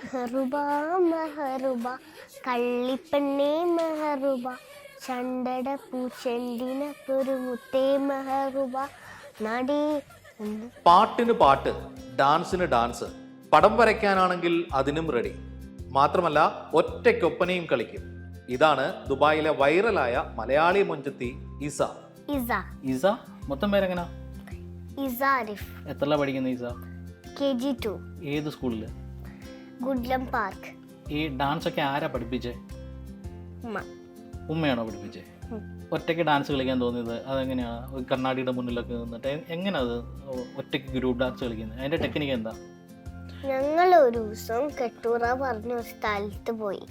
മെഹറുബ മെഹറുബ കള്ളിപ്പെണ്ണേ മെഹറുബ ചണ്ടട പൂച്ചെണ്ടിനൊരു മുത്തേ മെഹറുബ നടേ. പാട്ടിന് പാട്ട്, ഡാൻസിന് ഡാൻസ്, പടം വരയ്ക്കാനാണെങ്കിൽ അതിനും റെഡി. മാത്രമല്ല ഒറ്റയ്ക്കൊപ്പനയും കളിക്കും. ഇതാണ് ദുബായിലെ വൈറലായ മലയാളി മൊഞ്ചത്തി ഇസ. ഇസ മൊത്തം പേരെങ്ങനാ? ഇസ ആരിഫ്. എത്രല്ല പഠിക്കുന്ന ഇസ? KG2. ഏത് സ്കൂളില്? ഗുഡ്ലം പാർക്ക്. ഈ ഡാൻസ് ഒക്കെ ആരാ പഠിപ്പിച്ചേ? ഉമ്മയാണോ പഠിപ്പിച്ചേ? ഒറ്റയ്ക്ക് ഡാൻസ് കളിക്കാൻ തോന്നിയത് അതെങ്ങനെയാ? കണ്ണാടിയുടെ മുന്നിലൊക്കെ നിന്നിട്ട് എങ്ങനെയാ അത് ഒറ്റയ്ക്ക് ഗ്രൂപ്പ് ഡാൻസ് കളിക്കുന്നത്? അതിന്റെ ടെക്നിക്ക് എന്താ? ഞങ്ങൾ ഒരു ദിവസം കെട്ടൂറ പറഞ്ഞ ഒരു സ്ഥലത്ത് പോയി.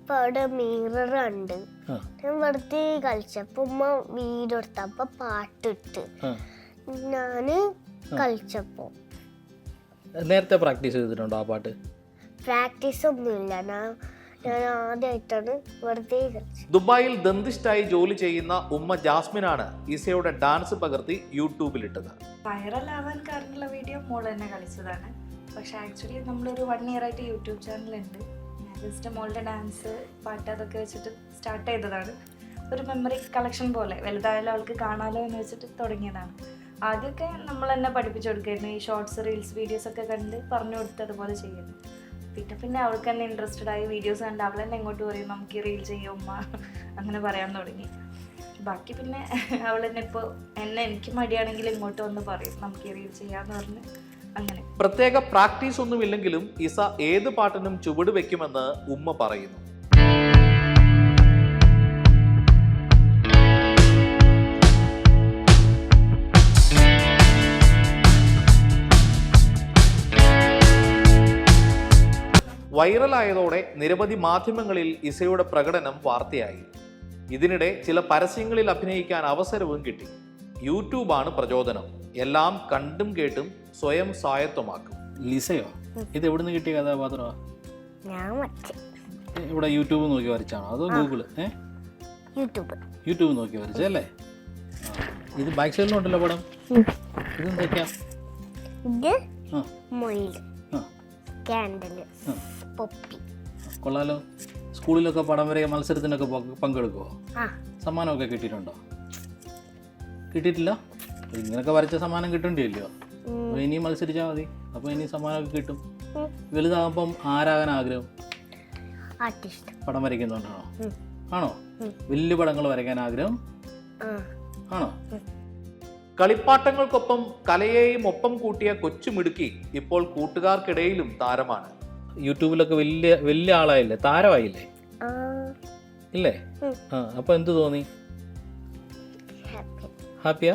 അപ്പൊ അവിടെ മിറർ ഉണ്ട്. ഞാൻ വെറുതെ കളിച്ചപ്പോ ഉമ്മ വീഡിയോ എടുത്തപ്പോ പാട്ടിട്ട് ഞാന് കളിച്ചപ്പോ. നേരത്തെ പ്രാക്ടീസ് ചെയ്തിട്ടുണ്ടോ ആ പാട്ട്? പ്രാക്ടീസ് ഒന്നുമില്ല, ഞാൻ ആദ്യമായിട്ടാണ് വെറുതെ കളിച്ചത്. ദുബായിൽ ദന്തിസ്റ്റായി ജോലി ചെയ്യുന്ന ഉമ്മ ജാസ്മിനാണ് ഇസയുടെ ഡാൻസ് പകർത്തി യൂട്യൂബിലിട്ടത്. വൈറലാവാൻ കാരണമുള്ള വീഡിയോ മോൾ തന്നെ കളിച്ചതാണ്. പക്ഷെ ആക്ച്വലി നമ്മളൊരു 1 year ആയിട്ട് യൂട്യൂബ് ചാനലുണ്ട്. ഞാൻ ജസ്റ്റ് മോളുടെ ഡാൻസ് പാട്ട് അതൊക്കെ വെച്ചിട്ട് സ്റ്റാർട്ട് ചെയ്തതാണ്. ഒരു മെമ്മറി കളക്ഷൻ പോലെ, വലുതായാലും അവൾക്ക് കാണാലോ എന്ന് വെച്ചിട്ട് തുടങ്ങിയതാണ്. ആദ്യമൊക്കെ നമ്മൾ തന്നെ പഠിപ്പിച്ചു കൊടുക്കായിരുന്നു. ഈ ഷോർട്സ്, റീൽസ്, വീഡിയോസ് ഒക്കെ കണ്ട് പറഞ്ഞു കൊടുത്ത് അതുപോലെ ചെയ്യുന്നു. പിന്നെ അവൾക്ക് തന്നെ ഇൻട്രസ്റ്റഡ് ആയി. വീഡിയോസ് കണ്ട് അവൾ തന്നെ എങ്ങോട്ട് പറയും നമുക്ക് ഈ റീൽ ചെയ്യും ഉമ്മ, അങ്ങനെ പറയാൻ തുടങ്ങി. ബാക്കി പിന്നെ അവൾ തന്നെ ഇപ്പോൾ എനിക്ക് മടിയാണെങ്കിൽ ഇങ്ങോട്ട് വന്ന് പറയും നമുക്ക് ഈ റീൽ ചെയ്യാമെന്ന് പറഞ്ഞ് അങ്ങനെ. പ്രത്യേക പ്രാക്ടീസ് ഒന്നുമില്ലെങ്കിലും ഇസ ഏത് പാട്ടിനും ചുവട് വെക്കുമെന്ന് ഉമ്മ പറയുന്നു. വൈറലായതോടെ നിരവധി മാധ്യമങ്ങളിൽ ഇസയുടെ പ്രകടനം വാർത്തയായി. ഇതിനിടെ ചില പരസ്യങ്ങളിൽ അഭിനയിക്കാൻ അവസരവും കിട്ടി. യൂട്യൂബാണ് പ്രചോദനം. എല്ലാം കണ്ടും കേട്ടും സ്വയം സ്വായത്തമാക്കും. ലിസയോ? ഇത് എവിടെ നിന്ന് കിട്ടിയ കഥാപാത്രമാ? ഇവിടെ യൂട്യൂബ് നോക്കി വരച്ചാണോ അതോ ഗൂഗിള്? യൂട്യൂബ് നോക്കി വരച്ചല്ലേ? ഇത് ബാക്ക് സൈഡിലുണ്ടല്ലോ പടം. ഇതെന്തൊക്കെയാ? കൊള്ളാലോ. സ്കൂളിലൊക്കെ പടം വരെ മത്സരത്തിനൊക്കെ പങ്കെടുക്കുമോ? സമ്മാനമൊക്കെ കിട്ടിയിട്ടുണ്ടോ? കിട്ടിയിട്ടില്ല? ഇങ്ങനൊക്കെ വരച്ച സമ്മാനം കിട്ടേണ്ടിയല്ലോ. അപ്പോൾ ഇനി മത്സരിച്ചാൽ മതി. അപ്പോൾ ഇനി സമ്മാനമൊക്കെ കിട്ടും. വലുതാകുമ്പം ആരാകാൻ ആഗ്രഹം? പടം വരയ്ക്കുന്നുണ്ടാണോ? ആണോ? വലിയ പടങ്ങൾ വരയ്ക്കാൻ ആഗ്രഹം ആണോ? കളിപ്പാട്ടങ്ങൾക്കൊപ്പം കലയെയും ഒപ്പം കൂട്ടിയ കൊച്ചുമിടുക്കി ഇപ്പോൾ കൂട്ടുകാർക്കിടയിലും താരമാണ്. യൂട്യൂബിലൊക്കെ വലിയ ആളായില്ലേ, താരമായില്ലേ? ഇല്ലേ? അപ്പൊ എന്ത് തോന്നി? ഹാപ്പിയാ?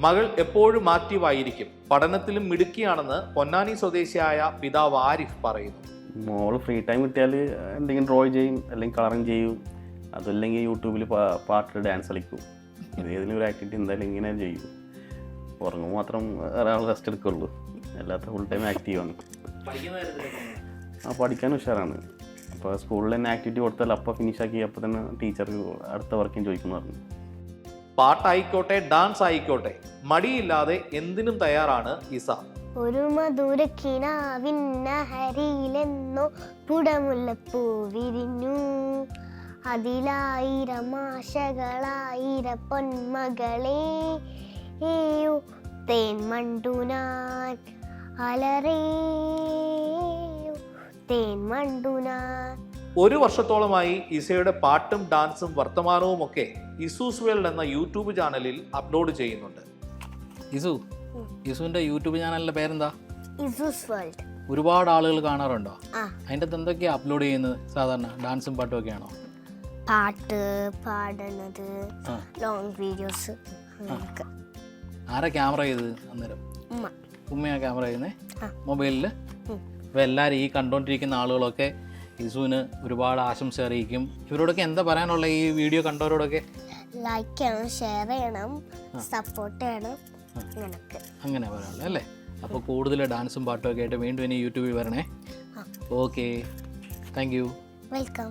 മകൾ എപ്പോഴും ആക്റ്റീവായിരിക്കും. പഠനത്തിലും മിടുക്കിയാണെന്ന് പൊന്നാനി സ്വദേശിയായ പിതാവ് ആരിഫ് പറയുന്നു. മോള് ഫ്രീ ടൈം കിട്ടിയാൽ എന്തെങ്കിലും ഡ്രോ ചെയ്യും, അല്ലെങ്കിൽ കളറിങ് ചെയ്യും, അതല്ലെങ്കിൽ യൂട്യൂബിൽ പാട്ട് ഡാൻസ് കളിക്കും. ഏതെങ്കിലും ഒരു ആക്ടിവിറ്റി എന്തായാലും ഇങ്ങനെ ചെയ്യും. ഉറങ്ങുമ്പോൾ മാത്രം ഒരാൾ റെസ്റ്റ് എടുക്കുള്ളൂ, അല്ലാത്ത ഫുൾ ടൈം ആക്റ്റീവാണ്. പഠിക്കാൻ ഉഷാറാണ്. അപ്പോൾ സ്കൂളിൽ തന്നെ ആക്ടിവിറ്റി കൊടുത്താൽ അപ്പോൾ ഫിനിഷാക്കി അപ്പോൾ തന്നെ ടീച്ചർക്ക് അടുത്ത വർക്കും ചോദിക്കുന്നു പറഞ്ഞു. പാട്ടായിക്കോട്ടെ ഡാൻസ് ആയിക്കോട്ടെ മടിയില്ലാതെ എന്തിനും തയ്യാറാണ് ഇസ. ഒരു മധുര കിനാവിന്നഹരിയിലെന്നോ പുടമുല്ലപ്പൂ വിരിഞ്ഞു, അതിലായിരം ആശകളായിര പൊന്മകളെ ഏയോ തേൻ മണ്ടുനാൻ അലറേയോ തേൻ മണ്ടുനാൻ. 1 വർഷത്തോളമായി ഇസയുടെ പാട്ടും ഡാൻസും വർത്തമാനവും ഒക്കെ ഇസൂസ് വേൾഡ് എന്ന യൂട്യൂബ് ചാനലിൽ അപ്ലോഡ് ചെയ്യുന്നുണ്ട്. ഇസുവിന്റെ യൂട്യൂബ് ചാനലിന്റെ പേരെന്താ? ഇസൂസ് വേൾഡ്. ഒരുപാട് ആളുകൾ കാണാറുണ്ടോ? അതിൻ്റെ അകത്ത് എന്തൊക്കെയാ അപ്ലോഡ് ചെയ്യുന്നത്? സാധാരണ ഡാൻസും പാട്ടും ഒക്കെയാണോ? പാട്ട് പാടുന്നത്, ലോങ് വീഡിയോസ്. ആരാ ക്യാമറ ചെയ്തത് അന്നേരം? ഉമ്മയാ ക്യാമറ ചെയ്യുന്നേ മൊബൈലിൽ? അപ്പോൾ എല്ലാവരും ഈ കണ്ടുകൊണ്ടിരിക്കുന്ന ആളുകളൊക്കെ ഇസുവിന് ഒരുപാട് ആശംസ അറിയിക്കും. ഇവരോടൊക്കെ എന്താ പറയാനുള്ള ഈ വീഡിയോ കണ്ടവരോടൊക്കെ? ലൈക്ക് ചെയ്യണം, ഷെയർ ചെയ്യണം, സപ്പോർട്ട് ചെയ്യണം, അങ്ങനെ പറയാനുള്ളത് അല്ലേ? അപ്പോൾ കൂടുതൽ ഡാൻസും പാട്ടും ഒക്കെ ആയിട്ട് വീണ്ടും ഇനി യൂട്യൂബിൽ വരണേ. Okay, thank you. വെൽക്കം.